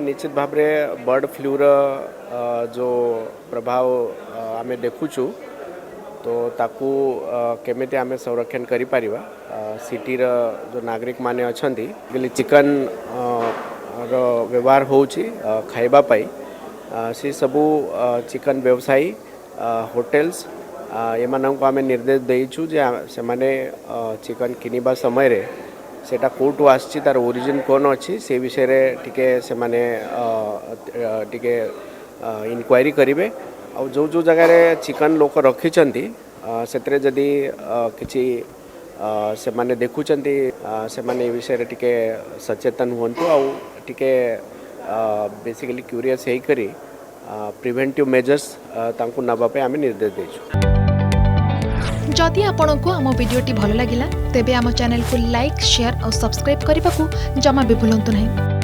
निश्चित भाव में बर्ड फ्लूर जो प्रभाव आम देखुचु तो ताकू केमिति आम संरक्षण करि परिबा सिटीर जो नागरिक माने अछंती चिकन रो व्यवहार होउची खाइबा पाई से सबू चिकन व्यवसायी होटेल्स एमानंको आम निर्देश देइछु जे से माने चिकन किनिबा समय रे सेटा कोर्ट आसी तार ओरिजिन कौन अच्छी से विषय रे टिके से माने टिके इनक्वायरी करेंगे और जो जो जगह रे चिकन लोक रखिंट से जदि किसी से माने देखुंट से माने विषय रे टिके सचेतन हुंतु आउ टिके बेसिकली क्यूरियस है करी प्रिवेंटिव मेजर्स तांको नबा पे आमे निर्देश देछु। जदि आपंक आम भिडी भल लगा तेब आम चैनल को लाइक शेयर और सब्सक्राइब करने को जमा भी भूलु नहीं।